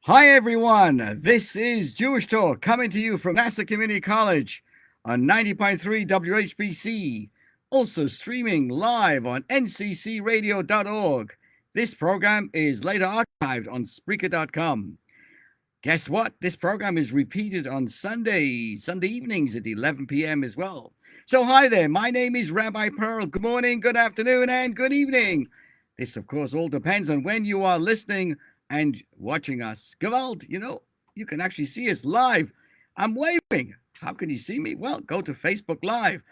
Hi, everyone. This is Jewish Talk coming to you from NASA Community College on 90.3 WHBC, also streaming live on nccradio.org. This program is later archived on Spreaker.com. Guess what? This program is repeated on Sunday evenings at 11 p.m. as well. So, hi there. My name is Rabbi Pearl. Good morning, good afternoon, and good evening. This, of course, all depends on when you are listening and watching us. Gewalt, you can actually see us live. I'm waving. How can you see me? Well, go to Facebook Live,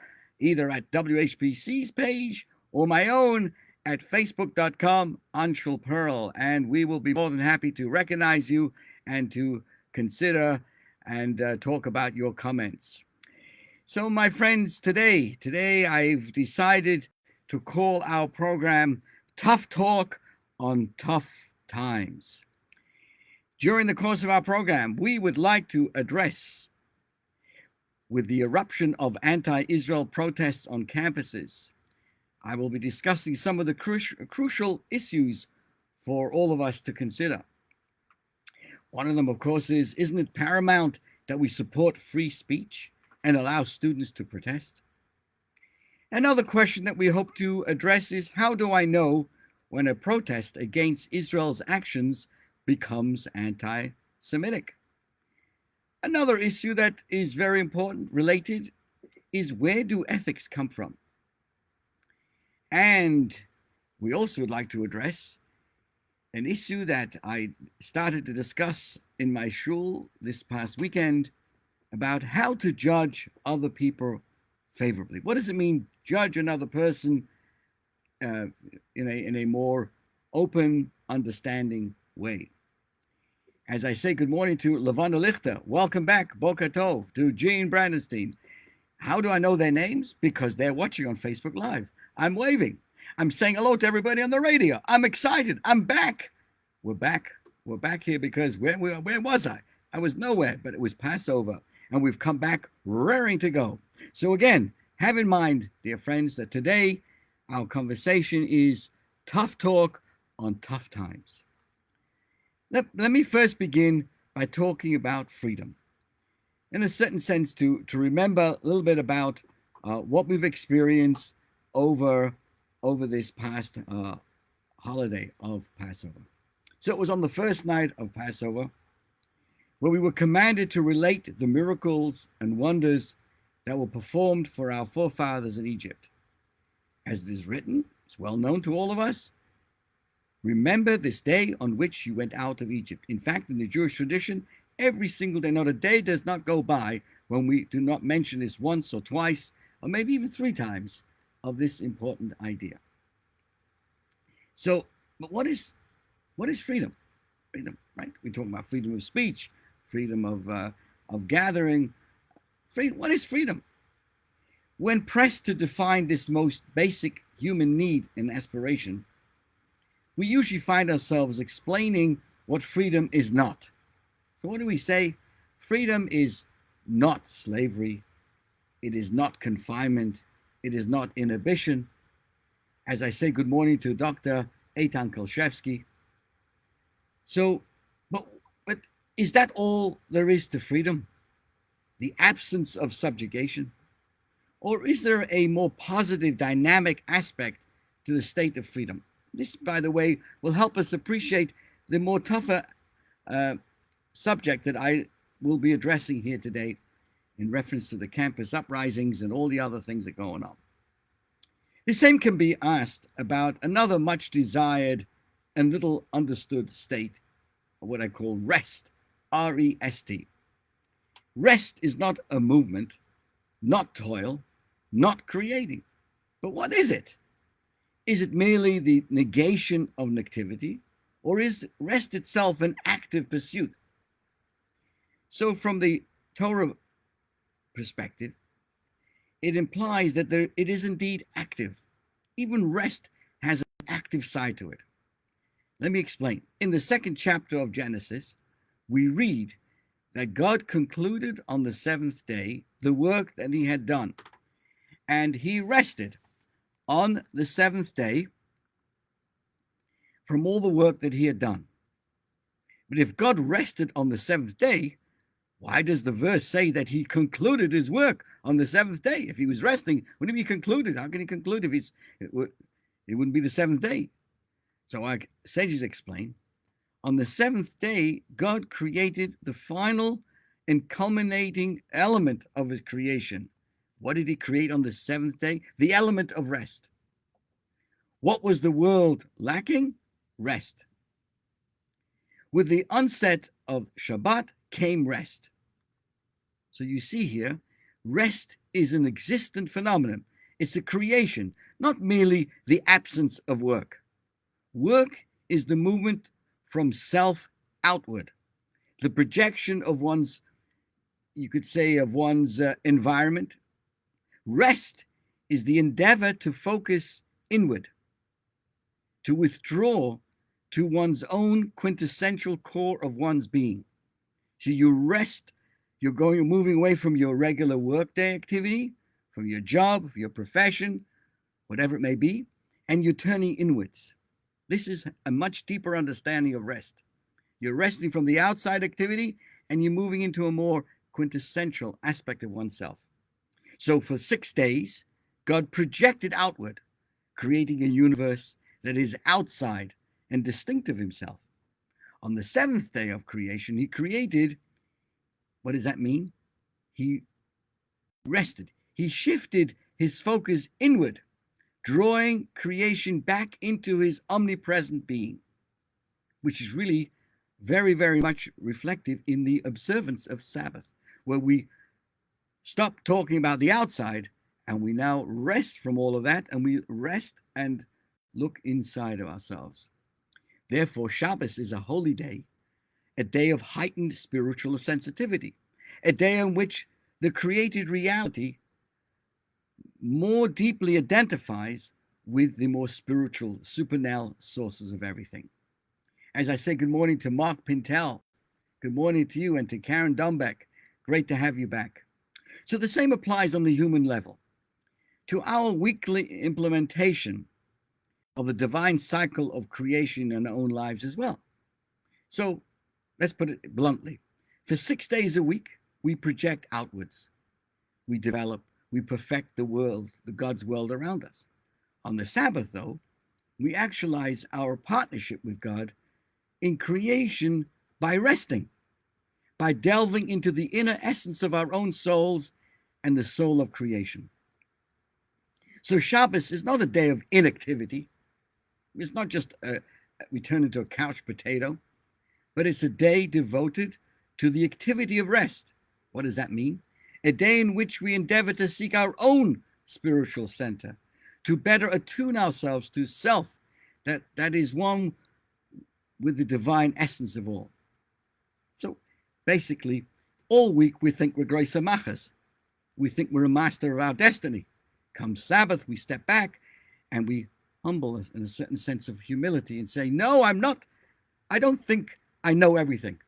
either at WHBC's page or my own at facebook.com, Anshul Pearl, and we will be more than happy to recognize you and to consider and talk about your comments. So, my friends, today I've decided to call our program Tough Talk on Tough Times. During the course of our program, we would like to address, with the eruption of anti-Israel protests on campuses, I will be discussing some of the crucial issues for all of us to consider. One of them, of course, is, isn't it paramount that we support free speech and allow students to protest? Another question that we hope to address is, how do I know when a protest against Israel's actions becomes anti-Semitic? Another issue that is very important, related, is where do ethics come from? And we also would like to address an issue that I started to discuss in my shul this past weekend about how to judge other people favorably. What does it mean, judge another person in a more open, understanding way? As I say good morning to Levana Lichter, welcome back, Boker Tov, to Gene Brandenstein. How do I know their names? Because they're watching on Facebook Live. I'm waving. I'm saying hello to everybody on the radio. I'm excited. I'm back. We're back. We're back here because where was I? I was nowhere, but it was Passover, and we've come back raring to go. So again, have in mind, dear friends, that today our conversation is tough talk on tough times. Let me first begin by talking about freedom. In a certain sense, to remember a little bit about what we've experienced over this past holiday of Passover. So it was on the first night of Passover where we were commanded to relate the miracles and wonders that were performed for our forefathers in Egypt. As it is written, it's well known to all of us, remember this day on which you went out of Egypt. In fact, in the Jewish tradition, every single day, not a day does not go by when we do not mention this once or twice, or maybe even 3 times, of this important idea. So, but what is freedom? Freedom, right? We're talking about freedom of speech, freedom of gathering. Freedom. What is freedom? When pressed to define this most basic human need and aspiration, we usually find ourselves explaining what freedom is not. So what do we say? Freedom is not slavery. It is not confinement. It is not inhibition. As I say good morning to Dr. Eitan Kolshevsky. So, but is that all there is to freedom? The absence of subjugation? Or is there a more positive, dynamic aspect to the state of freedom? This, by the way, will help us appreciate the more tougher subject that I will be addressing here today in reference to the campus uprisings and all the other things that are going on. The same can be asked about another much desired and little understood state, of what I call rest, R-E-S-T. Rest is not a movement, not toil, not creating. But what is it? Is it merely the negation of activity, or is rest itself an active pursuit? So from the Torah perspective, it implies that it is indeed active. Even rest has an active side to it. Let me explain. In the second chapter of Genesis, we read that God concluded on the seventh day the work that he had done, and he rested on the seventh day from all the work that he had done. But if God rested on the seventh day, why does the verse say that he concluded his work on the seventh day? If he was resting, wouldn't he be concluded? How can he conclude if it wouldn't be the seventh day? So our sages explain, on the seventh day, God created the final and culminating element of his creation. What did he create on the seventh day? The element of rest. What was the world lacking? Rest. With the onset of Shabbat came rest. So you see here, rest is an existent phenomenon. It's a creation, not merely the absence of work. Work is the movement from self outward, the projection of one's, you could say, of one's environment. Rest is the endeavor to focus inward, to withdraw to one's own quintessential core of one's being. So you rest, you're moving away from your regular workday activity, from your job, your profession, whatever it may be, and you're turning inwards. This is a much deeper understanding of rest. You're resting from the outside activity and you're moving into a more quintessential aspect of oneself. So for 6 days, God projected outward, creating a universe that is outside and distinct of himself. On the seventh day of creation, he created, what does that mean? He rested. He shifted his focus inward, drawing creation back into his omnipresent being, which is really very, very much reflective in the observance of Sabbath, where we stop talking about the outside and we now rest from all of that, and we rest and look inside of ourselves. Therefore, Shabbos is a holy day, a day of heightened spiritual sensitivity, a day in which the created reality more deeply identifies with the more spiritual, supernal sources of everything. As I say good morning to Mark Pintel, good morning to you, and to Karen Dombeck. Great to have you back. So the same applies on the human level. To our weekly implementation of the divine cycle of creation in our own lives as well. So let's put it bluntly. For 6 days a week, we project outwards. We develop, we perfect the world, the God's world around us. On the Sabbath, though, we actualize our partnership with God in creation by resting, by delving into the inner essence of our own souls and the soul of creation. So Shabbos is not a day of inactivity. It's not just we turn into a couch potato, but it's a day devoted to the activity of rest. What does that mean? A day in which we endeavor to seek our own spiritual center, to better attune ourselves to self that is one with the divine essence of all. So basically, all week we think we're Grace Machas. We think we're a master of our destiny. Come Sabbath, we step back and we humble us in a certain sense of humility and say, no, I'm not. I don't think I know everything.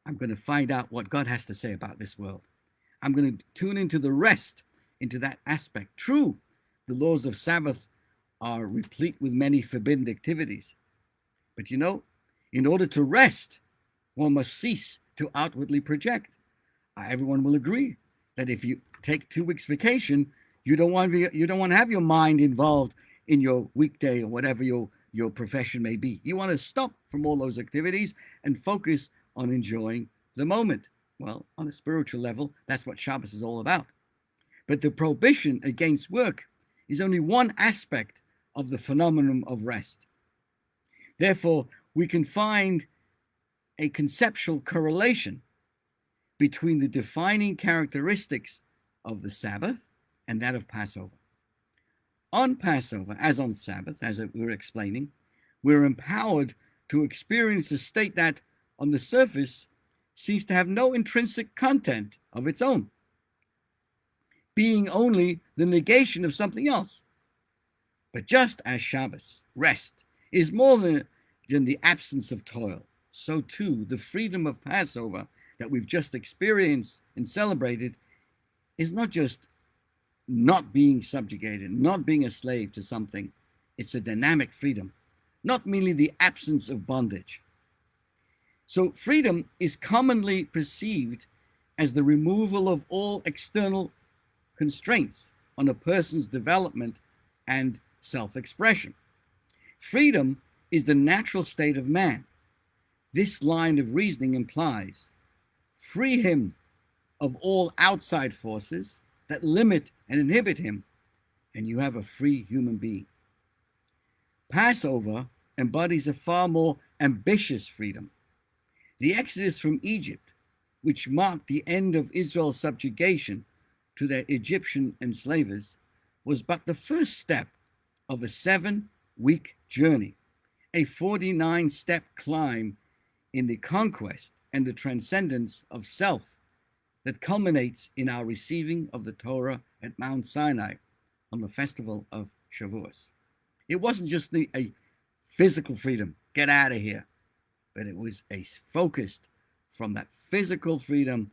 I'm going to find out what God has to say about this world. I'm going to tune into the rest, into that aspect. True, the laws of Sabbath are replete with many forbidden activities. But you know, in order to rest, one must cease to outwardly project. Everyone will agree that if you take 2 weeks vacation, you don't want to have your mind involved in your weekday or whatever your profession may be. You want to stop from all those activities and focus on enjoying the moment. Well, on a spiritual level, that's what Shabbos is all about. But the prohibition against work is only one aspect of the phenomenon of rest. Therefore, we can find a conceptual correlation between the defining characteristics of the Sabbath and that of Passover. On Passover, as on Sabbath, as we were explaining, we're empowered to experience a state that, on the surface, seems to have no intrinsic content of its own. being only the negation of something else. But just as Shabbos, rest, is more than the absence of toil, so too the freedom of Passover that we've just experienced and celebrated is not just not being subjugated, not being a slave to something. It's a dynamic freedom, not merely the absence of bondage. So freedom is commonly perceived as the removal of all external constraints on a person's development and self-expression. Freedom is the natural state of man. This line of reasoning implies free him of all outside forces that limit and inhibit him, and you have a free human being. Passover embodies a far more ambitious freedom. The exodus from Egypt, which marked the end of Israel's subjugation to their Egyptian enslavers, was but the first step of a 7-week journey, a 49-step climb in the conquest and the transcendence of self that culminates in our receiving of the Torah at Mount Sinai on the festival of Shavuos. It wasn't just a physical freedom, get out of here, but it was a focused from that physical freedom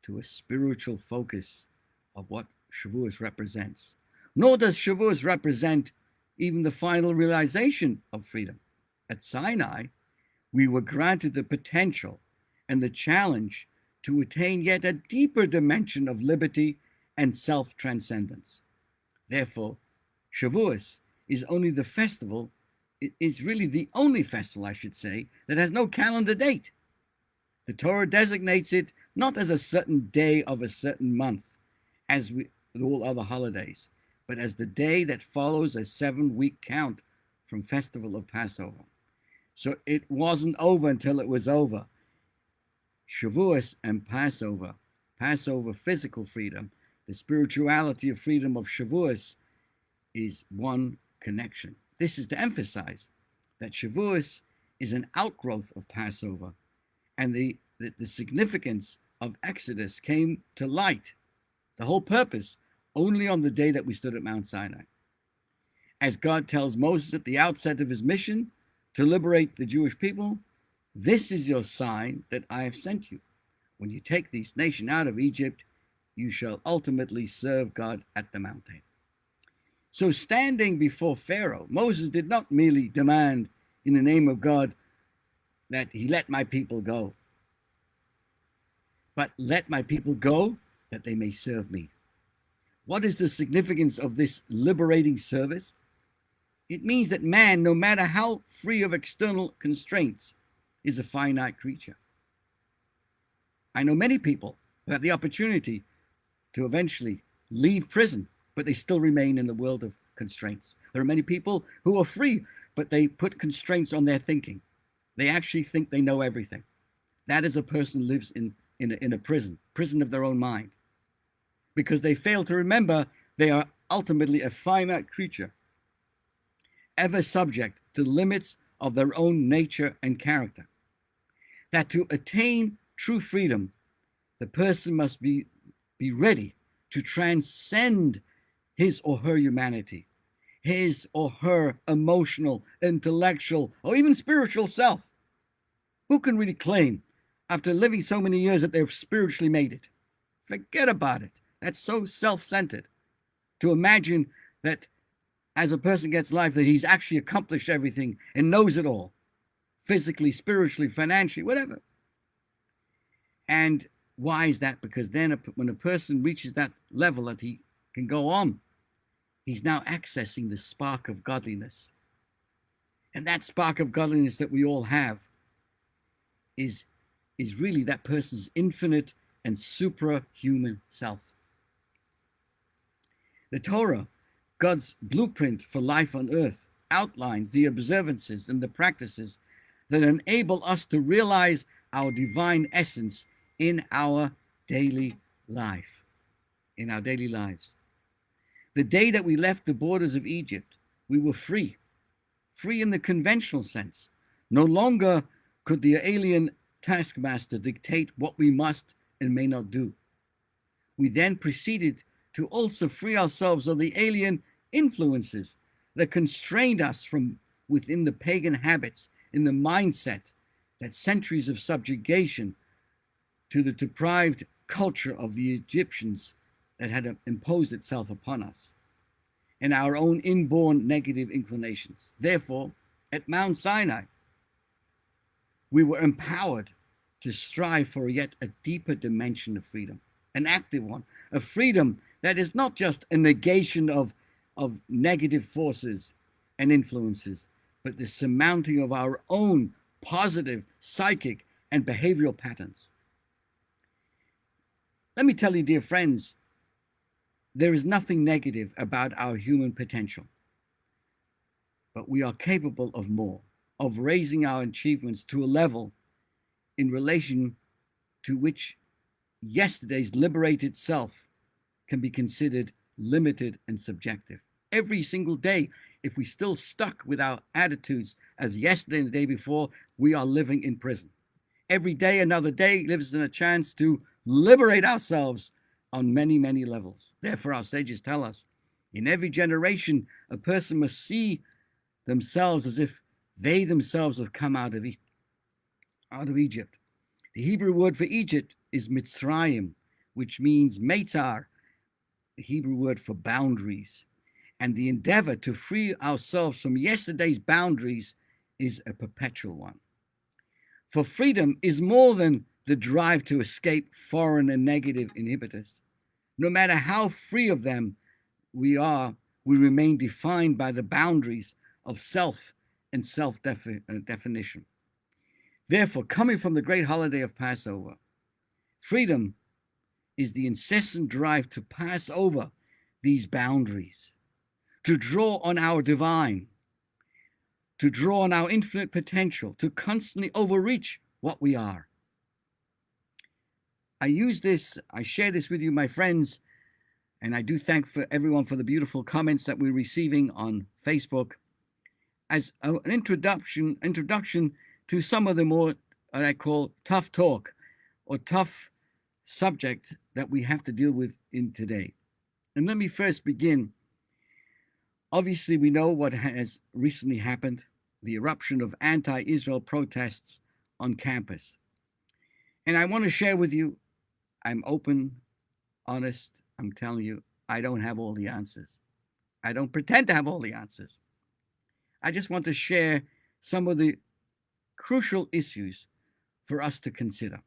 to a spiritual focus of what Shavuos represents. Nor does Shavuos represent even the final realization of freedom. At Sinai, we were granted the potential and the challenge to attain yet a deeper dimension of liberty and self-transcendence. Therefore, Shavuos is only the festival, it is really the only festival, I should say, that has no calendar date. The Torah designates it not as a certain day of a certain month, as with all other holidays, but as the day that follows a 7-week count from festival of Passover. So it wasn't over until it was over. Shavuos and Passover, Passover physical freedom, the spirituality of freedom of Shavuos is one connection. This is to emphasize that Shavuos is an outgrowth of Passover, and the significance of Exodus came to light, the whole purpose, only on the day that we stood at Mount Sinai. As God tells Moses at the outset of his mission to liberate the Jewish people, this is your sign that I have sent you. When you take this nation out of Egypt, you shall ultimately serve God at the mountain. So standing before Pharaoh, Moses did not merely demand in the name of God that he let my people go, but let my people go that they may serve me. What is the significance of this liberating service? It means that man, no matter how free of external constraints, is a finite creature. I know many people who have the opportunity to eventually leave prison, but they still remain in the world of constraints. There are many people who are free, but they put constraints on their thinking. They actually think they know everything. That is a person who lives in a prison of their own mind, because they fail to remember they are ultimately a finite creature, ever subject to the limits of their own nature and character. That to attain true freedom, the person must be ready to transcend his or her humanity, his or her emotional, intellectual, or even spiritual self. Who can really claim, after living so many years, that they've spiritually made it? Forget about it. That's so self-centered. To imagine that as a person gets life, that he's actually accomplished everything and knows it all, physically, spiritually, financially, whatever. And why is that? Because then when a person reaches that level that he can go on, he's now accessing the spark of godliness. And that spark of godliness that we all have is really that person's infinite and suprahuman self. The Torah, God's blueprint for life on earth, outlines the observances and the practices that enable us to realize our divine essence in our daily life, in our daily lives. The day that we left the borders of Egypt, we were free in the conventional sense. No longer could the alien taskmaster dictate what we must and may not do. We then proceeded to also free ourselves of the alien influences that constrained us from within the pagan habits in the mindset that centuries of subjugation to the deprived culture of the Egyptians that had imposed itself upon us, and our own inborn negative inclinations. Therefore, at Mount Sinai, we were empowered to strive for yet a deeper dimension of freedom, an active one, a freedom that is not just a negation of negative forces and influences, but the surmounting of our own positive psychic and behavioral patterns. Let me tell you, dear friends, there is nothing negative about our human potential, but we are capable of more, of raising our achievements to a level in relation to which yesterday's liberated self can be considered limited and subjective. Every single day, if we still stuck with our attitudes as yesterday and the day before, we are living in prison. Every day, another day, gives us a chance to liberate ourselves on many, many levels. Therefore, our sages tell us, in every generation, a person must see themselves as if they themselves have come out of Egypt. The Hebrew word for Egypt is Mitzrayim, which means Meitzar, the Hebrew word for boundaries. And the endeavor to free ourselves from yesterday's boundaries is a perpetual one. For freedom is more than the drive to escape foreign and negative inhibitors. No matter how free of them we are, we remain defined by the boundaries of self and self-definition. Therefore, coming from the great holiday of Passover, freedom is the incessant drive to pass over these boundaries, to draw on our divine, to draw on our infinite potential, to constantly overreach what we are. I share this with you, my friends, and I do thank everyone for the beautiful comments that we're receiving on Facebook as an introduction to some of the more, what I call, tough talk or tough subject that we have to deal with in today. And let me first begin. Obviously, we know what has recently happened, the eruption of anti-Israel protests on campus. And I want to share with you, I'm open, honest, I'm telling you, I don't have all the answers. I don't pretend to have all the answers. I just want to share some of the crucial issues for us to consider.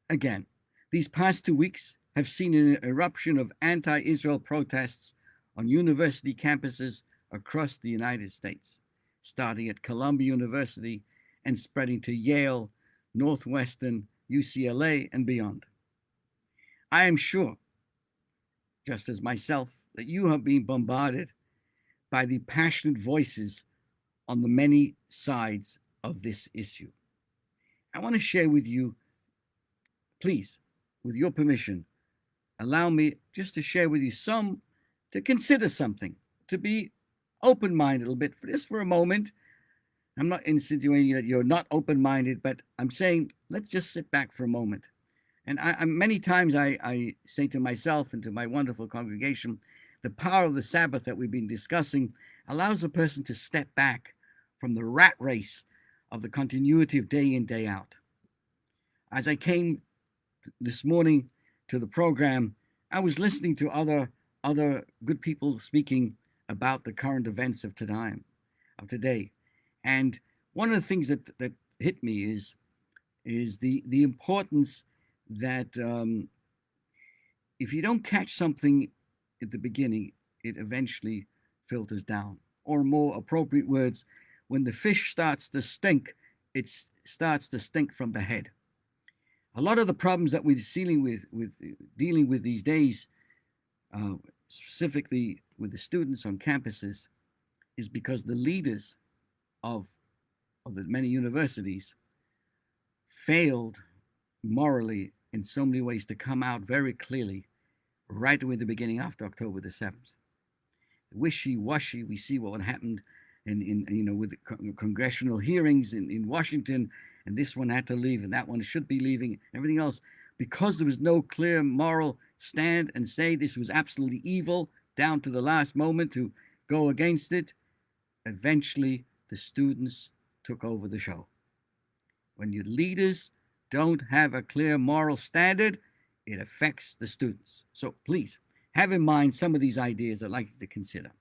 Again, these past 2 weeks have seen an eruption of anti-Israel protests on university campuses across the United States, starting at Columbia University and spreading to Yale, Northwestern, UCLA, and beyond. I am sure, just as myself, that you have been bombarded by the passionate voices on the many sides of this issue. I want to share with you, please, with your permission, allow me just to share with you to consider something, to be open-minded a little bit, just for a moment. I'm not insinuating that you're not open-minded, but I'm saying let's just sit back for a moment. And many times I say to myself and to my wonderful congregation, the power of the Sabbath that we've been discussing allows a person to step back from the rat race of the continuity of day in, day out. As I came this morning to the program, I was listening to other good people speaking about the current events of today. And one of the things that hit me is the importance that if you don't catch something at the beginning, it eventually filters down. Or more appropriate words, when the fish starts to stink, it starts to stink from the head. A lot of the problems that we're dealing with these days, specifically with the students on campuses, is because the leaders of the many universities failed morally in so many ways to come out very clearly right away at the beginning after October the 7th. Wishy-washy, we see what happened with the congressional hearings in Washington, and this one had to leave and that one should be leaving, everything else. because there was no clear moral stand and say this was absolutely evil down to the last moment to go against it, eventually the students took over the show. When your leaders don't have a clear moral standard, it affects the students. So please have in mind some of these ideas I'd like you to consider.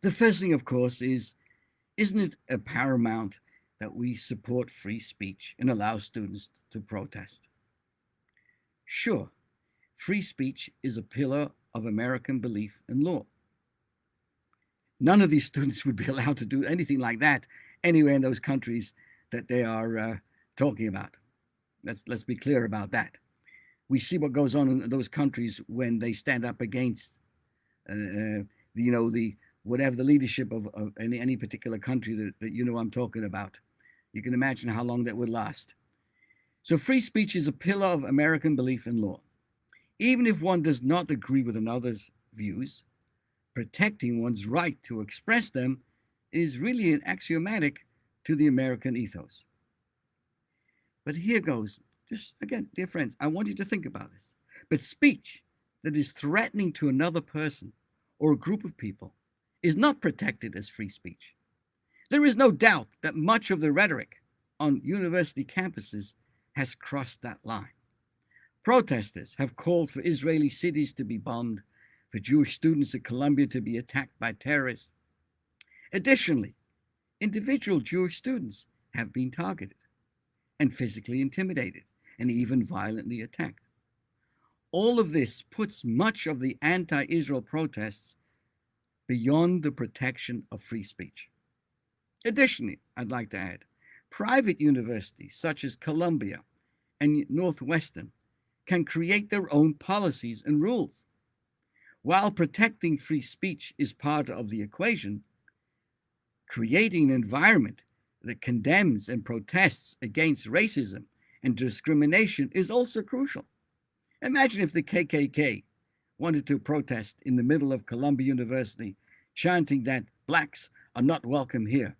The first thing, of course, is, isn't it a paramount that we support free speech and allow students to protest? Sure, free speech is a pillar of American belief and law. None of these students would be allowed to do anything like that anywhere in those countries that they are talking about. Let's be clear about that. We see what goes on in those countries when they stand up against, the whatever the leadership of any particular country that I'm talking about. You can imagine how long that would last. So free speech is a pillar of American belief and law. Even if one does not agree with another's views, protecting one's right to express them is really an axiomatic to the American ethos. But here goes, just again, dear friends, I want you to think about this. But speech that is threatening to another person or a group of people is not protected as free speech. There is no doubt that much of the rhetoric on university campuses has crossed that line. Protesters have called for Israeli cities to be bombed, for Jewish students at Columbia to be attacked by terrorists. Additionally, individual Jewish students have been targeted and physically intimidated and even violently attacked. All of this puts much of the anti-Israel protests beyond the protection of free speech. Additionally, I'd like to add, private universities such as Columbia and Northwestern can create their own policies and rules. While protecting free speech is part of the equation, creating an environment that condemns and protests against racism and discrimination is also crucial. Imagine if the KKK wanted to protest in the middle of Columbia University, chanting that blacks are not welcome here,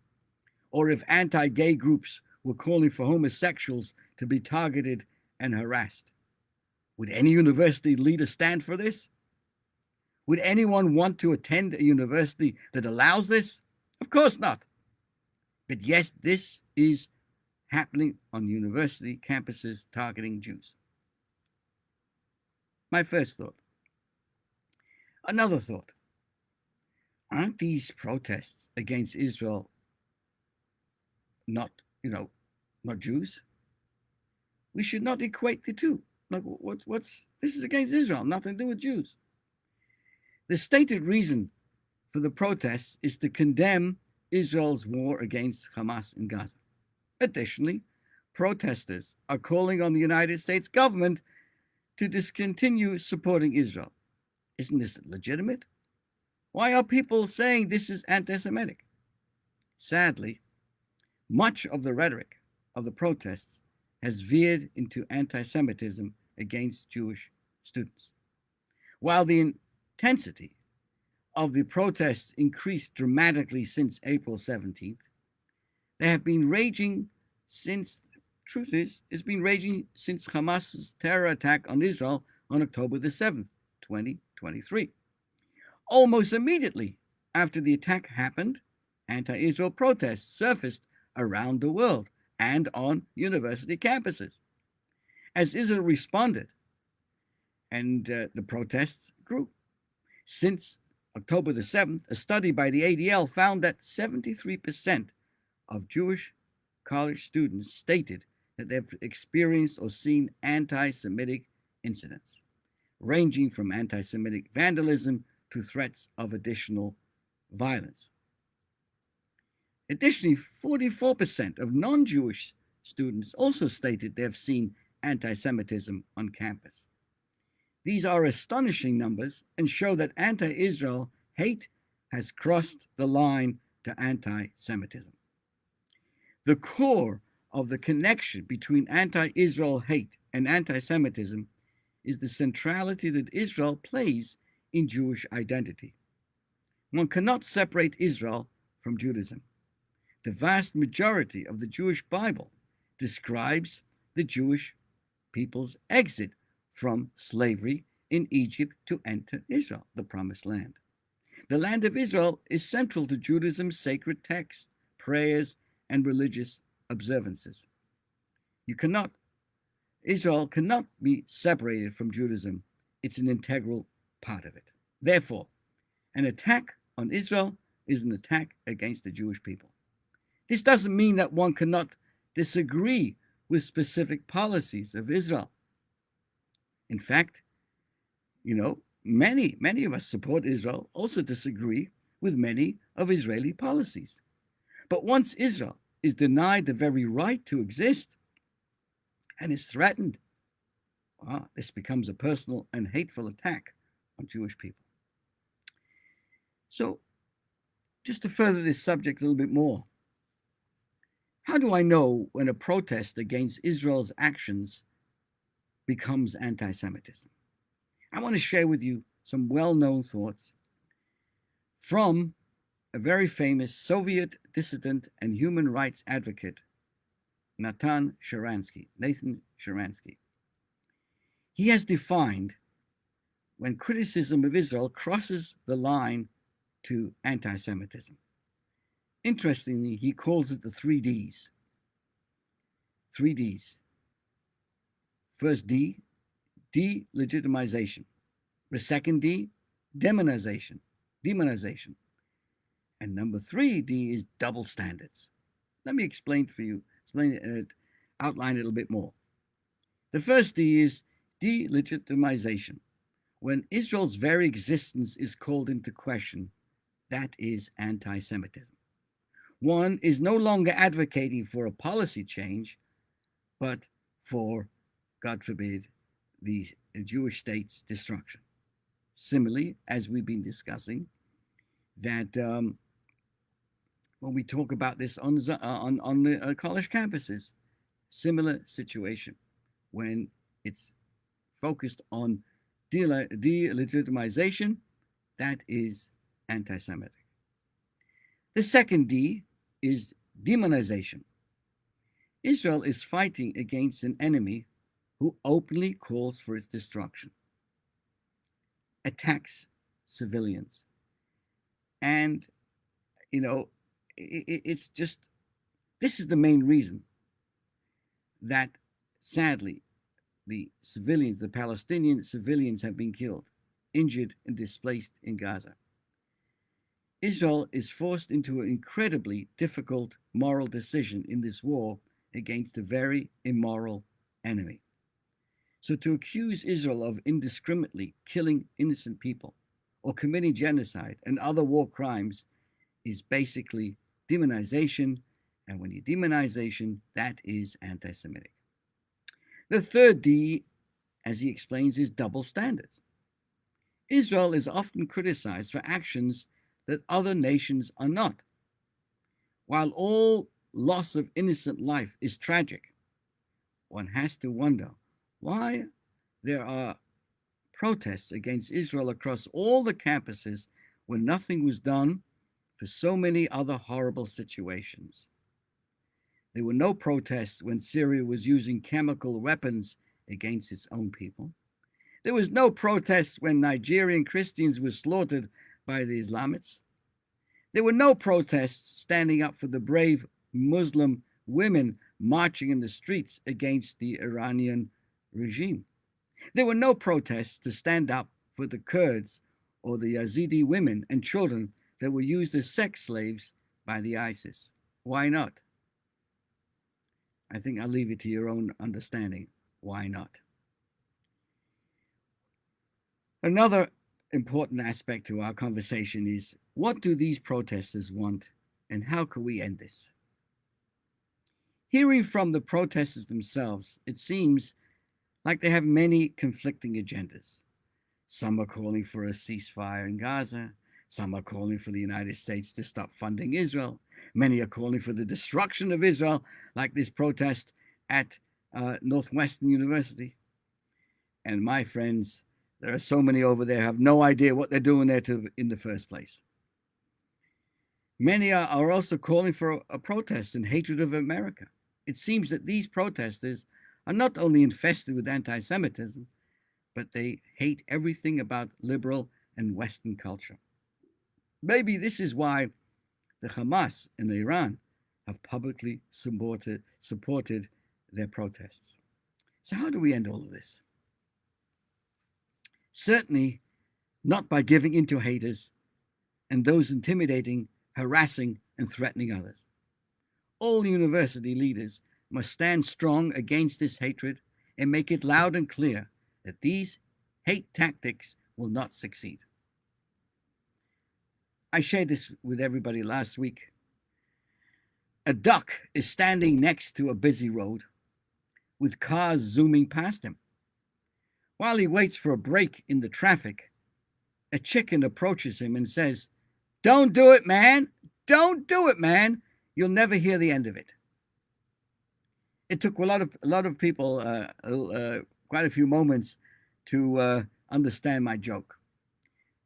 or if anti-gay groups were calling for homosexuals to be targeted and harassed. Would any university leader stand for this? Would anyone want to attend a university that allows this? Of course not. But yes, this is happening on university campuses targeting Jews. My first thought. Another thought. Aren't these protests against Israel not Jews? We should not equate the two. Like, this is against Israel, nothing to do with Jews. The stated reason for the protests is to condemn Israel's war against Hamas in Gaza. Additionally, protesters are calling on the United States government to discontinue supporting Israel. Isn't this legitimate? Why are people saying this is anti-Semitic? Sadly, much of the rhetoric of the protests has veered into anti-Semitism against Jewish students. While the intensity of the protests increased dramatically since April 17th, they have been raging since, truth is, it's been raging since Hamas's terror attack on Israel on October the 7th, 2023. Almost immediately after the attack happened, anti-Israel protests surfaced around the world and on university campuses. As Israel responded, and the protests grew. Since October the 7th, a study by the ADL found that 73% of Jewish college students stated that they've experienced or seen anti-Semitic incidents, ranging from anti-Semitic vandalism to threats of additional violence. Additionally, 44% of non-Jewish students also stated they have seen anti-Semitism on campus. These are astonishing numbers and show that anti-Israel hate has crossed the line to anti-Semitism. The core of the connection between anti-Israel hate and anti-Semitism is the centrality that Israel plays in Jewish identity. One cannot separate Israel from Judaism. The vast majority of the Jewish Bible describes the Jewish people's exit from slavery in Egypt to enter Israel, the promised land. The land of Israel is central to Judaism's sacred texts, prayers, and religious observances. Israel cannot be separated from Judaism. It's an integral part of it. Therefore, an attack on Israel is an attack against the Jewish people. This doesn't mean that one cannot disagree with specific policies of Israel. In fact, many of us support Israel, also disagree with many of Israeli policies. But once Israel is denied the very right to exist and is threatened, this becomes a personal and hateful attack on Jewish people. So, just to further this subject a little bit more, how do I know when a protest against Israel's actions becomes anti-Semitism? I want to share with you some well-known thoughts from a very famous Soviet dissident and human rights advocate, Nathan Sharansky. He has defined when criticism of Israel crosses the line to anti-Semitism. Interestingly, he calls it the 3 Ds. 3 Ds. First D, delegitimization. The second D, demonization. And number 3D is double standards. Let me outline it a little bit more. The first D is delegitimization. When Israel's very existence is called into question, that is anti-Semitism. One is no longer advocating for a policy change, but for, God forbid, the Jewish state's destruction. Similarly, as we've been discussing, that when we talk about this on the college campuses, similar situation when it's focused on delegitimization, that is anti-Semitic. The second D is demonization. Israel is fighting against an enemy who openly calls for its destruction, attacks civilians. And, it's just, this is the main reason that, sadly, the Palestinian civilians have been killed, injured, and displaced in Gaza. Israel is forced into an incredibly difficult moral decision in this war against a very immoral enemy. So to accuse Israel of indiscriminately killing innocent people or committing genocide and other war crimes is basically demonization, and when you demonization, that is anti-Semitic. The third D, as he explains, is double standards. Israel is often criticized for actions that other nations are not. While all loss of innocent life is tragic, one has to wonder why there are protests against Israel across all the campuses when nothing was done for so many other horrible situations. There were no protests when Syria was using chemical weapons against its own people. There was no protests when Nigerian Christians were slaughtered by the Islamists. There were no protests standing up for the brave Muslim women marching in the streets against the Iranian regime. There were no protests to stand up for the Kurds or the Yazidi women and children that were used as sex slaves by the ISIS. Why not? I think I'll leave it to your own understanding. Why not? Another important aspect to our conversation is, what do these protesters want and how can we end this? Hearing from the protesters themselves, it seems like they have many conflicting agendas. Some are calling for a ceasefire in Gaza. Some are calling for the United States to stop funding Israel. Many are calling for the destruction of Israel, like this protest at Northwestern University. And my friends, there are so many over there who have no idea what they're doing there in the first place. Many are also calling for a protest in hatred of America. It seems that these protesters are not only infested with anti Semitism, but they hate everything about liberal and Western culture. Maybe this is why the Hamas in Iran have publicly supported their protests. So, how do we end all of this? Certainly not by giving in to haters and those intimidating, harassing, and threatening others. All university leaders must stand strong against this hatred and make it loud and clear that these hate tactics will not succeed. I shared this with everybody last week. A duck is standing next to a busy road with cars zooming past him. While he waits for a break in the traffic, a chicken approaches him and says, "Don't do it, man. Don't do it, man. You'll never hear the end of it." It took a lot of people quite a few moments to understand my joke.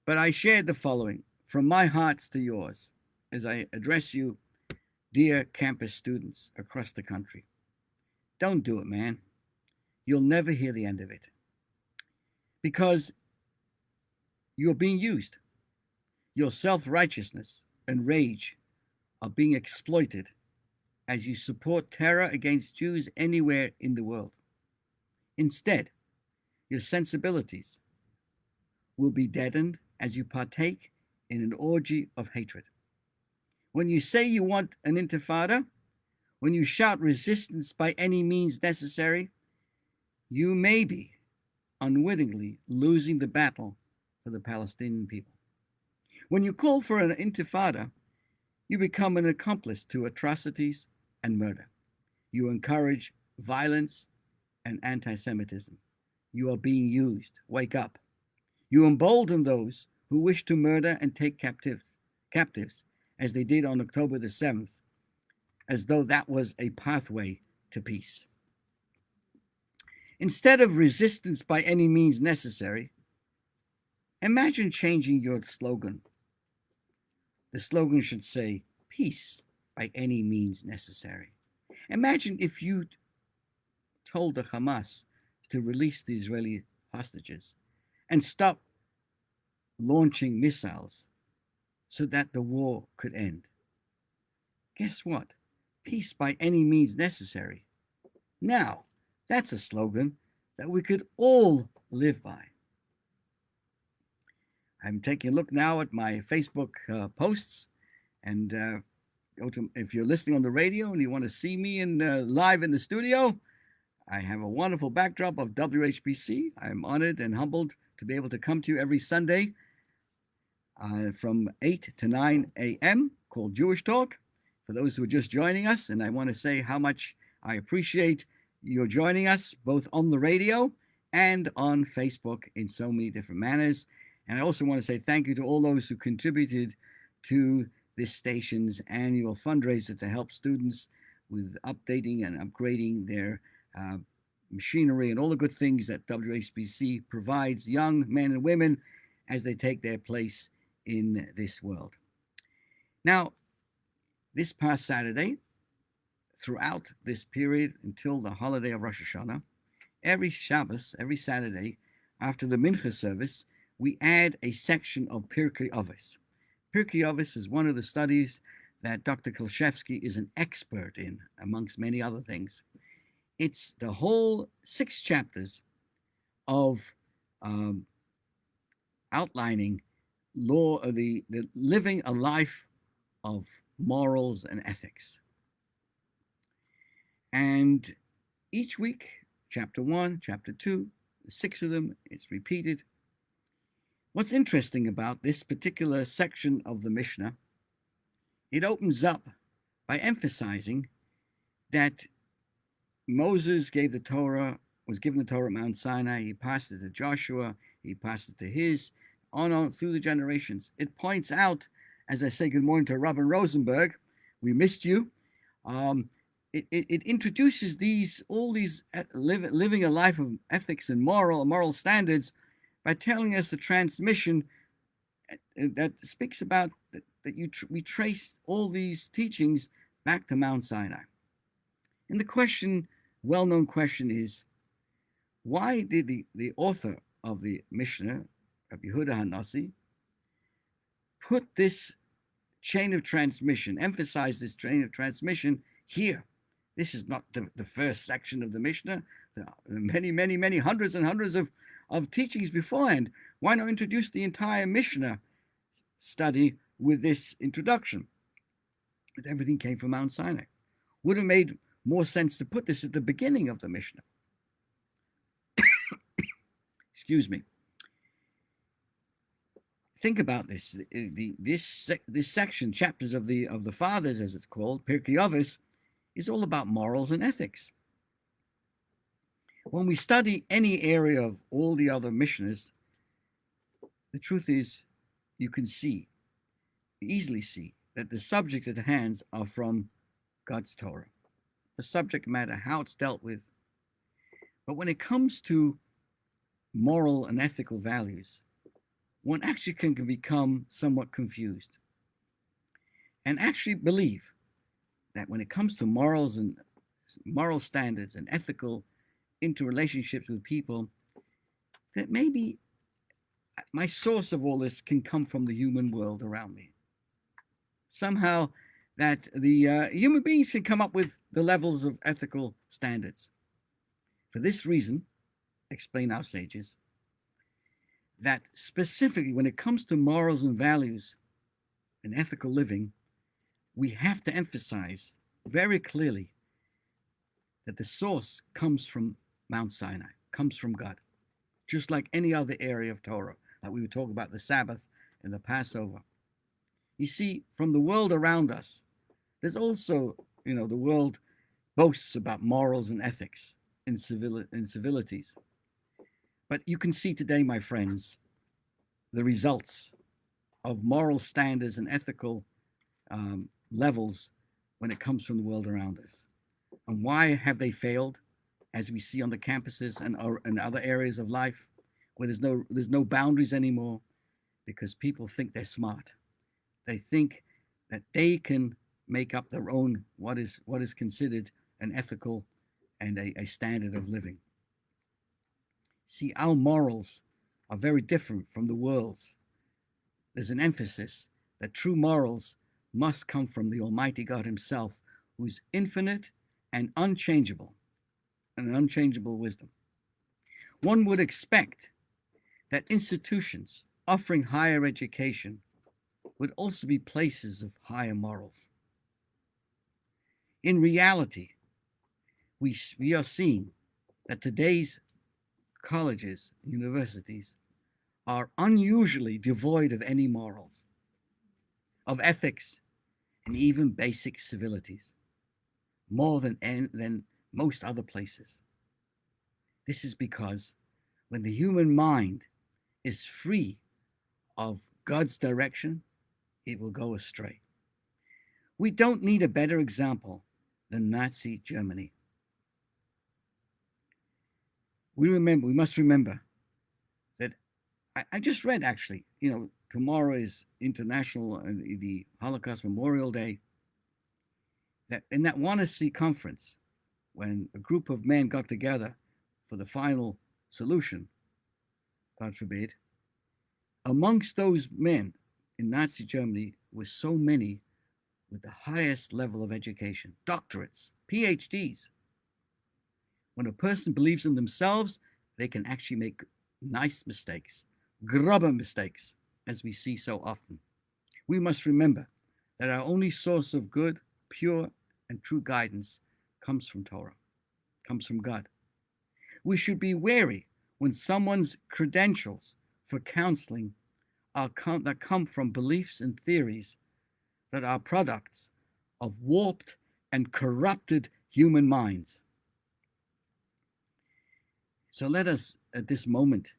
But I shared the following from my hearts to yours as I address you, dear campus students across the country. Don't do it, man. You'll never hear the end of it. Because you're being used. Your self-righteousness and rage are being exploited as you support terror against Jews anywhere in the world. Instead, your sensibilities will be deadened as you partake in an orgy of hatred. When you say you want an intifada, when you shout resistance by any means necessary, you may be unwittingly losing the battle for the Palestinian people. When you call for an intifada, you become an accomplice to atrocities and murder. You encourage violence and anti-Semitism. You are being used. Wake up. You embolden those who wish to murder and take captives, as they did on October the 7th, as though that was a pathway to peace. Instead of resistance by any means necessary, imagine changing your slogan. The slogan should say, peace by any means necessary. Imagine if you told the Hamas to release the Israeli hostages and stop launching missiles so that the war could end. Guess what? Peace by any means necessary. Now, that's a slogan that we could all live by. I'm taking a look now at my Facebook posts, and if you're listening on the radio and you want to see me live in the studio, I have a wonderful backdrop of WHBC. I'm honored and humbled to be able to come to you every Sunday from 8 to 9 a.m. called Jewish Talk. For those who are just joining us, and I want to say how much I appreciate your joining us both on the radio and on Facebook in so many different manners. And I also want to say thank you to all those who contributed to this station's annual fundraiser to help students with updating and upgrading their machinery and all the good things that WHBC provides young men and women as they take their place in this world. Now, this past Saturday, throughout this period until the holiday of Rosh Hashanah, every Shabbos, every Saturday, after the Mincha service, we add a section of Pirkei Avos. Pirkei Avos is one of the studies that Dr. Kolshevsky is an expert in, amongst many other things. It's the whole 6 chapters of outlining the living a life of morals and ethics. And each week, chapter 1, chapter 2, 6 of them, it's repeated. What's interesting about this particular section of the Mishnah, it opens up by emphasizing that Moses was given the Torah at Mount Sinai. He passed it to Joshua. He passed it to on through the generations. It points out, as I say good morning to Robin Rosenberg, we missed you. It introduces living a life of ethics and moral standards by telling us the transmission that speaks about that we trace all these teachings back to Mount Sinai. And the question well-known question is, why did the author of the Mishnah, Rabbi Yehuda Hanassi, put this chain of transmission, emphasize this chain of transmission here? This is not the first section of the Mishnah. There are many hundreds and hundreds of teachings beforehand. Why not introduce the entire Mishnah study with this introduction? But everything came from Mount Sinai. Would have made more sense to put this at the beginning of the Mishnah. Excuse me. Think about this. This section, chapters of the fathers, as it's called, Pirkei Avos, is all about morals and ethics. When we study any area of all the other Mishnahs, the truth is, you can easily see, that the subjects at hand are from God's Torah. The subject matter, how it's dealt with. But when it comes to moral and ethical values, one actually can become somewhat confused and actually believe that when it comes to morals and moral standards and ethical interrelationships with people, that maybe my source of all this can come from the human world around me. Somehow that the human beings can come up with the levels of ethical standards. For this reason, explain our sages, that specifically when it comes to morals and values and ethical living, we have to emphasize very clearly that the source comes from Mount Sinai, comes from God, just like any other area of Torah, like we would talk about the Sabbath and the Passover. You see, from the world around us, there's also, the world boasts about morals and ethics and civilities. But you can see today, my friends, the results of moral standards and ethical levels when it comes from the world around us. And why have they failed, as we see on the campuses and other areas of life, where there's no boundaries anymore, because people think they're smart. They think that they can make up their own what is considered an ethical and a standard of living. See, our morals are very different from the world's. There's an emphasis that true morals must come from the Almighty God Himself, who is infinite and unchangeable, and an unchangeable wisdom. One would expect that institutions offering higher education would also be places of higher morals. In reality, we are seeing that today's colleges, universities, are unusually devoid of any morals, of ethics, and even basic civilities, more than most other places. This is because when the human mind is free of God's direction, it will go astray. We don't need a better example than Nazi Germany. We must remember that I just read, actually, tomorrow is International the Holocaust Memorial Day, that in that Wannsee conference, when a group of men got together for the final solution, God forbid, amongst those men in Nazi Germany were so many with the highest level of education, doctorates, PhDs. When a person believes in themselves, they can actually make nice mistakes, grubber mistakes, as we see so often. We must remember that our only source of good, pure, and true guidance comes from Torah, comes from God. We should be wary when someone's credentials for counseling that come from beliefs and theories that are products of warped and corrupted human minds. So let us, at this moment,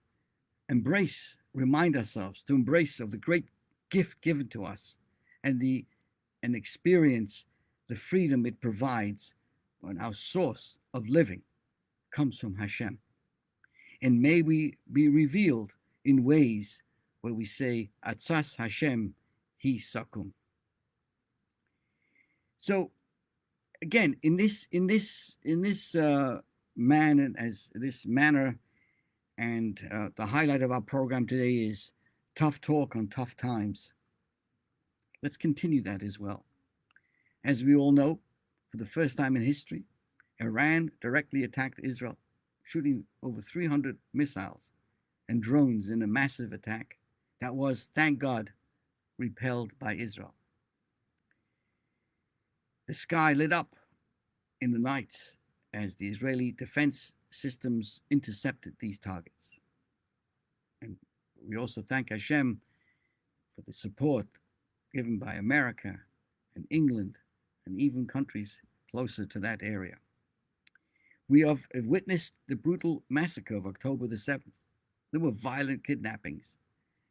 remind ourselves to embrace of the great gift given to us and experience the freedom it provides when our source of living comes from Hashem. And may we be revealed in ways where we say, Atzas Hashem hi sakum. So again, in this manner, and the highlight of our program today is tough talk on tough times. Let's continue that as well. As we all know, for the first time in history, Iran directly attacked Israel, shooting over 300 missiles and drones in a massive attack that was, thank God, repelled by Israel. The sky lit up in the night as the Israeli defense systems intercepted these targets. And we also thank Hashem for the support given by America and England and even countries closer to that area. We have witnessed the brutal massacre of October the 7th. There were violent kidnappings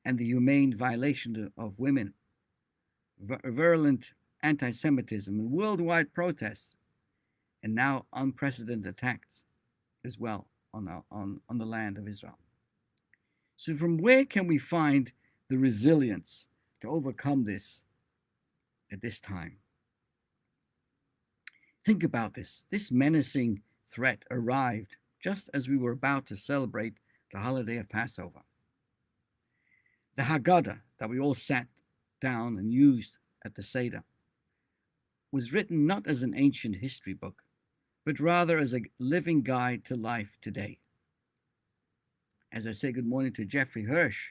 and the humane violation of women, virulent anti Semitism, and worldwide protests, and now unprecedented attacks as well on the land of Israel. So, from where can we find the resilience to overcome this at this time? Think about this. This menacing threat arrived just as we were about to celebrate the holiday of Passover. The Haggadah that we all sat down and used at the Seder was written not as an ancient history book, but rather as a living guide to life today. As I say good morning to Jeffrey Hirsch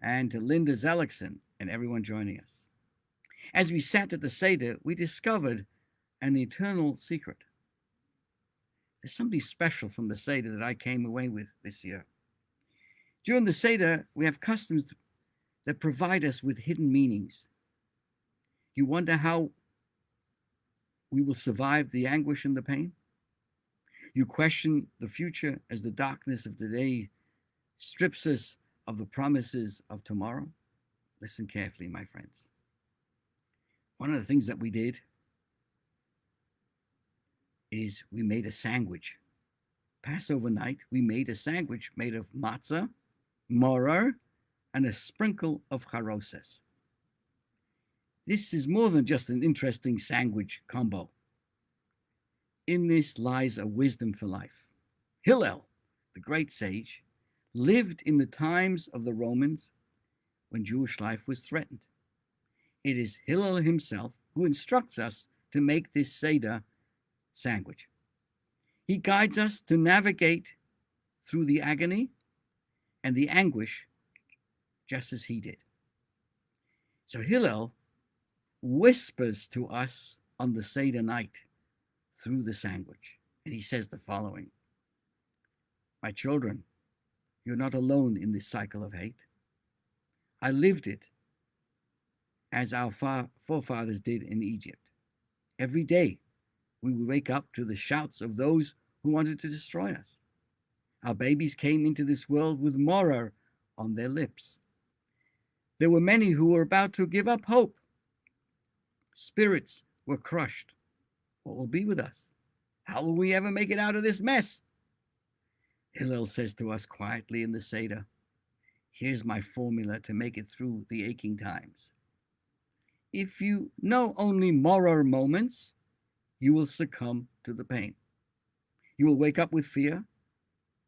and to Linda Zellickson and everyone joining us. As we sat at the Seder, we discovered an eternal secret. There's something special from the Seder that I came away with this year. During the Seder, we have customs that provide us with hidden meanings. You wonder how we will survive the anguish and the pain? You question the future as the darkness of today strips us of the promises of tomorrow? Listen carefully, my friends. One of the things that we did is we made a sandwich. Passover night, we made a sandwich made of matzah, maror, and a sprinkle of charoses. This is more than just an interesting sandwich combo. In this lies a wisdom for life. Hillel, the great sage, lived in the times of the Romans when Jewish life was threatened. It is Hillel himself who instructs us to make this Seder sandwich. He guides us to navigate through the agony and the anguish just as he did. So Hillel whispers to us on the Seder night through the sandwich, and he says the following: My children, you're not alone in this cycle of hate. I lived it as our forefathers did in Egypt. Every day we would wake up to the shouts of those who wanted to destroy us. Our babies came into this world with maror on their lips. There were many who were about to give up hope. Spirits were crushed. What will be with us? How will we ever make it out of this mess? Hillel says to us quietly in the Seder, here's my formula to make it through the aching times. If you know only maror moments, you will succumb to the pain. You will wake up with fear.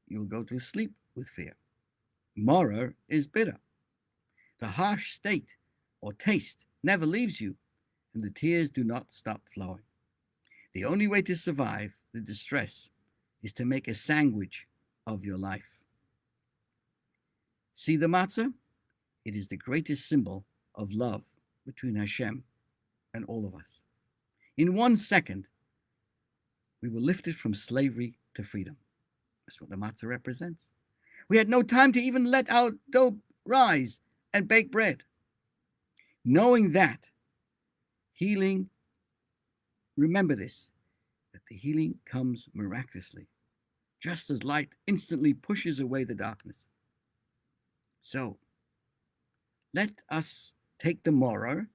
You will go to sleep with fear. Maror is bitter. The harsh state or taste never leaves you, and the tears do not stop flowing. The only way to survive the distress is to make a sandwich of your life. See the matzah? It is the greatest symbol of love between Hashem and all of us. In 1 second, we were lifted from slavery to freedom. That's what the matzah represents. We had no time to even let our dough rise and bake bread. Knowing that healing, remember this, that the healing comes miraculously, just as light instantly pushes away the darkness. So, let us take the maror,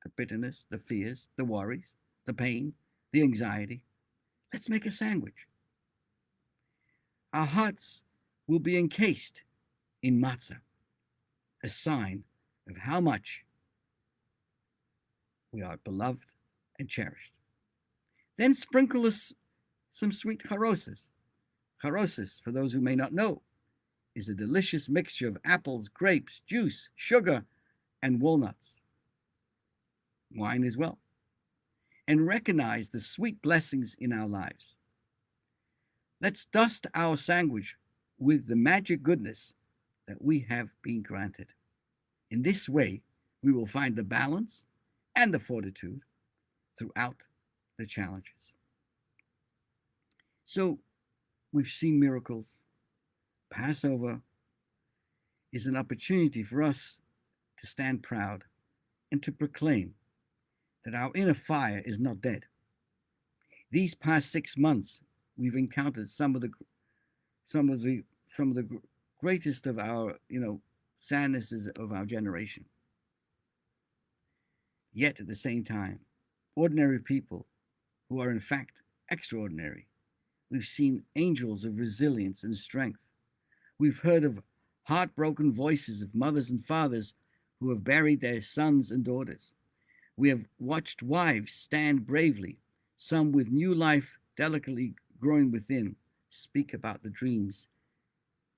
the bitterness, the fears, the worries, the pain, the anxiety. Let's make a sandwich. Our hearts will be encased in matzah, a sign of how much we are beloved and cherished. Then sprinkle us some sweet charoses. Charoses, for those who may not know, is a delicious mixture of apples, grapes, juice, sugar, and walnuts. Wine as well. And recognize the sweet blessings in our lives. Let's dust our sandwich with the magic goodness that we have been granted. In this way, we will find the balance and the fortitude throughout the challenges. So, we've seen miracles. Passover is an opportunity for us to stand proud and to proclaim that our inner fire is not dead. These past 6 months, we've encountered some of the greatest of our, sadnesses of our generation. Yet at the same time, ordinary people who are in fact extraordinary. We've seen angels of resilience and strength. We've heard of heartbroken voices of mothers and fathers who have buried their sons and daughters. We have watched wives stand bravely, some with new life delicately growing within, speak about the dreams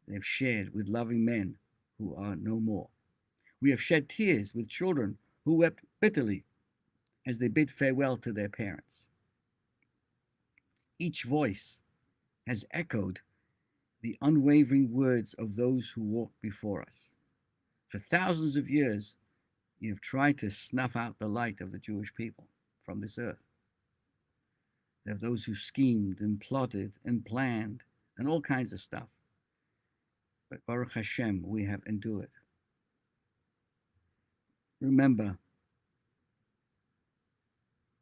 they've shared with loving men who are no more. We have shed tears with children who wept bitterly as they bid farewell to their parents. Each voice has echoed the unwavering words of those who walked before us. For thousands of years, you have tried to snuff out the light of the Jewish people from this earth. There are those who schemed and plotted and planned and all kinds of stuff. But Baruch Hashem, we have endured. Remember,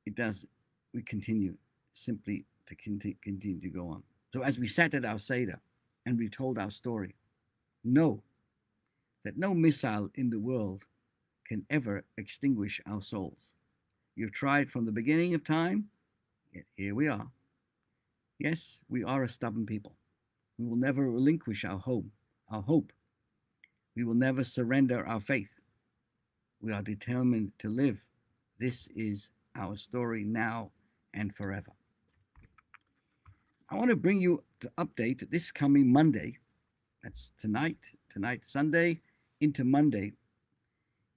we continue simply to continue to go on. So as we sat at our Seder and we told our story, know that no missile in the world can ever extinguish our souls. You've tried from the beginning of time, yet here we are. Yes, we are a stubborn people. We will never relinquish our hope. We will never surrender our faith. We are determined to live. This is our story now and forever. I want to bring you to update that this coming Monday, that's tonight, Sunday into Monday,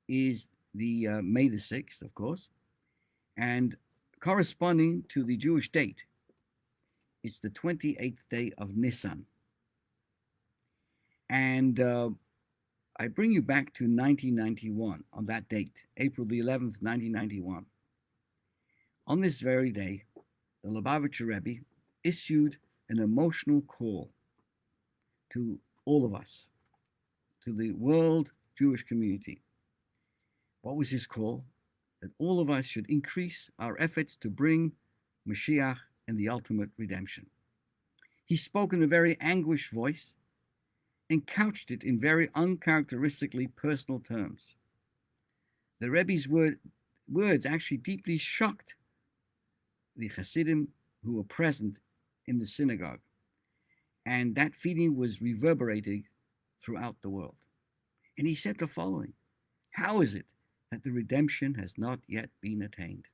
is the May the 6th, of course, and corresponding to the Jewish date, it's the 28th day of Nisan. And I bring you back to 1991 on that date, April the 11th, 1991. On this very day, the Lubavitcher Rabbi issued an emotional call to all of us, to the world Jewish community. What was his call? That all of us should increase our efforts to bring Mashiach and the ultimate redemption. He spoke in a very anguished voice and couched it in very uncharacteristically personal terms. The Rebbe's words actually deeply shocked the Hasidim who were present in the synagogue, and that feeling was reverberating throughout the world. And he said the following: how is it that the redemption has not yet been attained?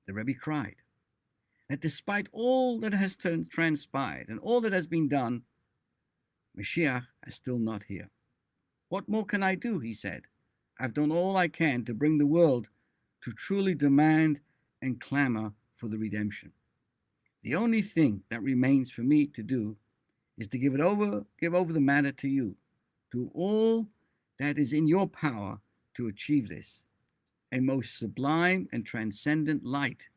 The Rebbe cried that despite all that has transpired and all that has been done, Mashiach is still not here. What more can I do? He said. I've done all I can to bring the world to truly demand and clamor for the redemption. The only thing that remains for me to do is to give over the matter to you. Do all that is in your power to achieve this, a most sublime and transcendent light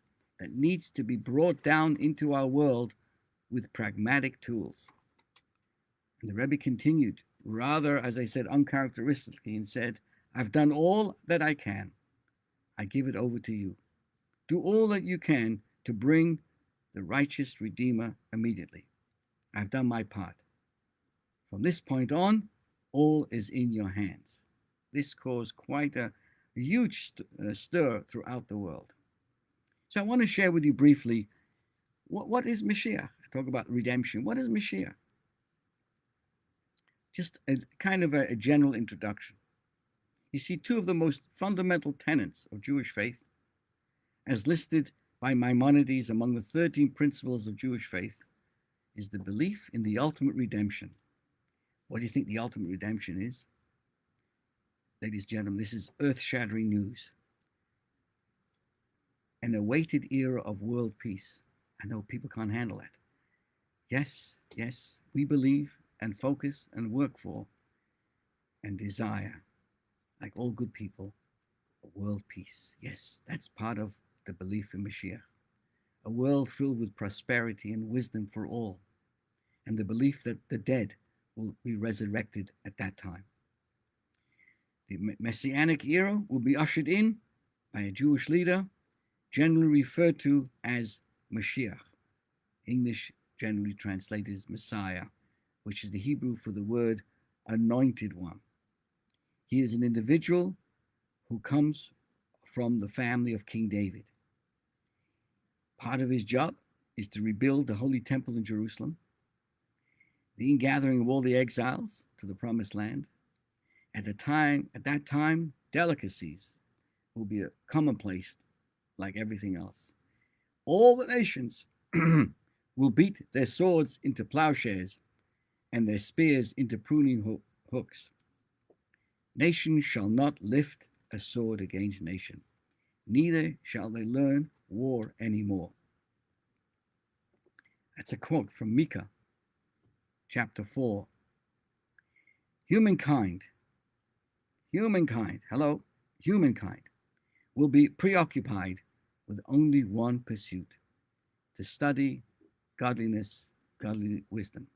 that needs to be brought down into our world with pragmatic tools. And the Rebbe continued, rather, as I said, uncharacteristically, and said, I've done all that I can. I give it over to you. Do all that you can to bring the righteous Redeemer immediately. I've done my part. From this point on, all is in your hands. This caused quite a huge stir throughout the world. So I want to share with you briefly, what is Mashiach? I talk about redemption. What is Mashiach? Just a kind of a general introduction. You see, two of the most fundamental tenets of Jewish faith, as listed by Maimonides among the 13 principles of Jewish faith is the belief in the ultimate redemption. What do you think the ultimate redemption is? Ladies and gentlemen, this is earth-shattering news. An awaited era of world peace. I know people can't handle that. Yes, we believe and focus and work for and desire, like all good people, a world peace. Yes, that's part of the belief in Mashiach. A world filled with prosperity and wisdom for all, and the belief that the dead will be resurrected at that time. The Messianic era will be ushered in by a Jewish leader, generally referred to as Mashiach. English generally translated as Messiah, which is the Hebrew for the word anointed one. He is an individual who comes from the family of King David. Part of his job is to rebuild the Holy Temple in Jerusalem, the ingathering of all the exiles to the Promised Land. At that time, delicacies will be a commonplace like everything else. All the nations will beat their swords into plowshares and their spears into pruning hooks. Nation shall not lift a sword against nation, neither shall they learn war anymore. That's a quote from Micah, chapter 4. Humankind, will be preoccupied with only one pursuit, to study godliness, godly wisdom.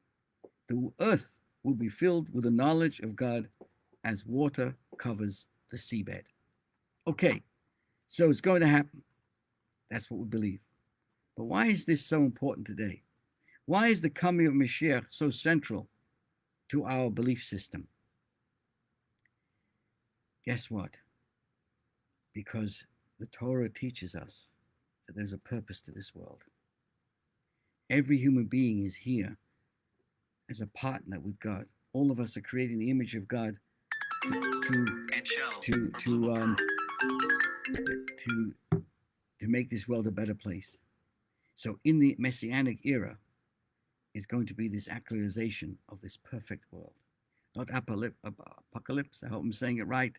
The earth will be filled with the knowledge of God as water covers the seabed. Okay, so it's going to happen. That's what we believe. But why is this so important today? Why is the coming of Mashiach so central to our belief system? Guess what? Because the Torah teaches us that there's a purpose to this world. Every human being is here as a partner with God. All of us are creating the image of God to make this world a better place. So in the Messianic era is going to be this actualization of this perfect world. Not apocalypse, I hope I'm saying it right.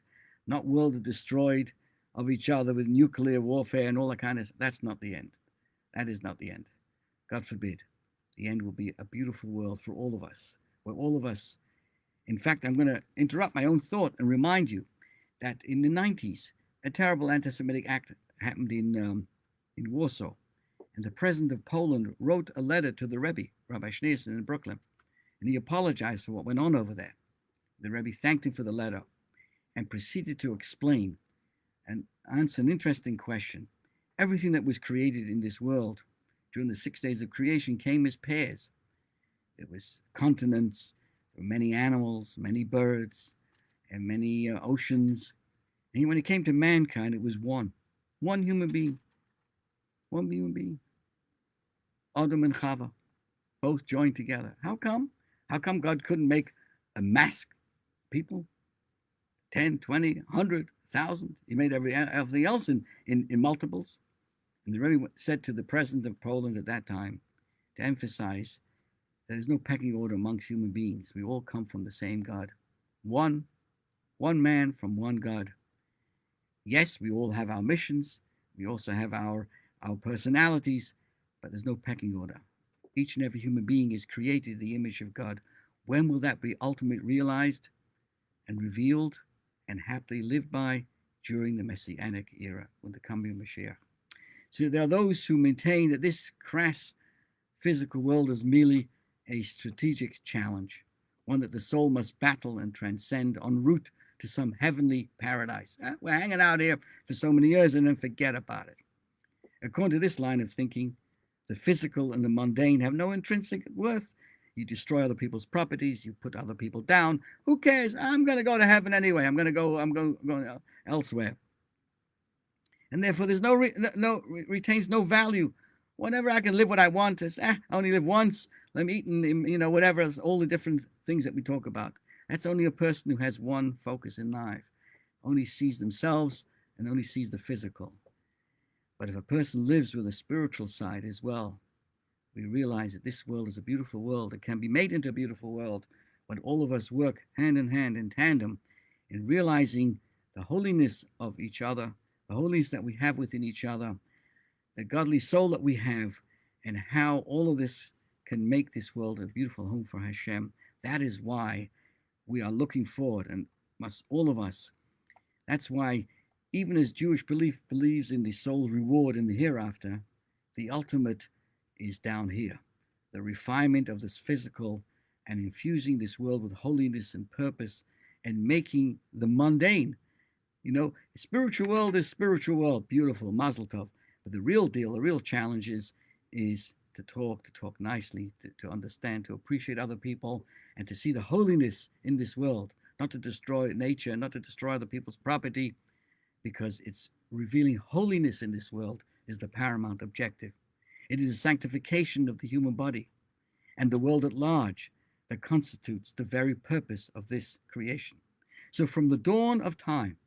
Not world destroyed of each other with nuclear warfare and all that kind of stuff. That's not the end. That is not the end. God forbid. The end will be a beautiful world for all of us, where all of us, in fact, I'm going to interrupt my own thought and remind you that in the 90s, a terrible anti-Semitic act happened in Warsaw. And the president of Poland wrote a letter to the Rabbi Schneerson in Brooklyn, and he apologized for what went on over there. The Rabbi thanked him for the letter and proceeded to explain and answer an interesting question. Everything that was created in this world during the 6 days of creation came as pairs. There was continents, there were many animals, many birds, and many oceans. And when it came to mankind, it was one human being. One human being. Adam and Chava, both joined together. How come? How come God couldn't make a mass people? 10, 20, 100, 1,000. He made everything else in multiples. And the Rebbe said to the president of Poland at that time to emphasize that there's no pecking order amongst human beings. We all come from the same God. One man from one God. Yes, we all have our missions. We also have our personalities, but there's no pecking order. Each and every human being is created in the image of God. When will that be ultimately realized and revealed and happily lived by? During the Messianic era, when the coming of Mashiach. So there are those who maintain that this crass physical world is merely a strategic challenge, one that the soul must battle and transcend en route to some heavenly paradise. We're hanging out here for so many years and then forget about it. According to this line of thinking, the physical and the mundane have no intrinsic worth. You destroy other people's properties. You put other people down. Who cares? I'm going to go to heaven anyway. I'm going elsewhere. And therefore, there's retains no value. Whenever I can live what I want, I only live once. I'm eating, whatever, all the different things that we talk about. That's only a person who has one focus in life, only sees themselves and only sees the physical. But if a person lives with a spiritual side as well, we realize that this world is a beautiful world. It can be made into a beautiful world when all of us work hand in hand in tandem in realizing the holiness of each other, the holiness that we have within each other, the godly soul that we have, and how all of this can make this world a beautiful home for Hashem. That is why we are looking forward, and must all of us. That's why, even as Jewish belief believes in the soul's reward in the hereafter, the ultimate is down here. The refinement of this physical and infusing this world with holiness and purpose and making the mundane. Spiritual world is spiritual world, beautiful, mazel tov. But the real deal, the real challenge is to talk nicely, to understand, to appreciate other people, and to see the holiness in this world, not to destroy nature, not to destroy other people's property, because it's revealing holiness in this world is the paramount objective. It is the sanctification of the human body and the world at large that constitutes the very purpose of this creation. So from the dawn of time,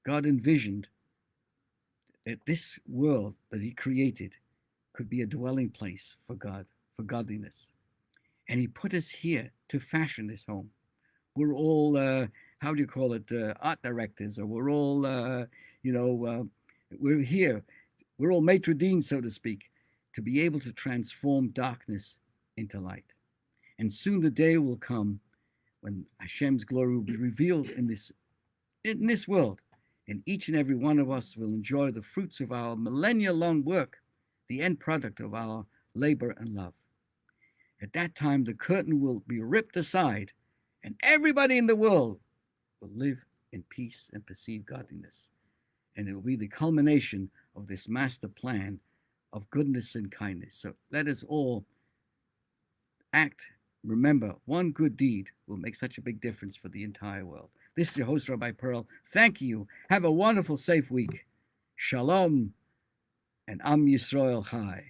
God envisioned that this world that he created could be a dwelling place for God, for godliness. And he put us here to fashion this home. We're all, how do you call it, art directors, or we're all, we're here. We're all maitre d', so to speak, to be able to transform darkness into light. And soon the day will come when Hashem's glory will be revealed in this world, and each and every one of us will enjoy the fruits of our millennia-long work, the end product of our labor and love. At that time, the curtain will be ripped aside, and everybody in the world will live in peace and perceive godliness. And it will be the culmination of this master plan of goodness and kindness. So let us all act. Remember, one good deed will make such a big difference for the entire world. This is your host, Rabbi Pearl. Thank you. Have a wonderful, safe week. Shalom and Am Yisrael Chai.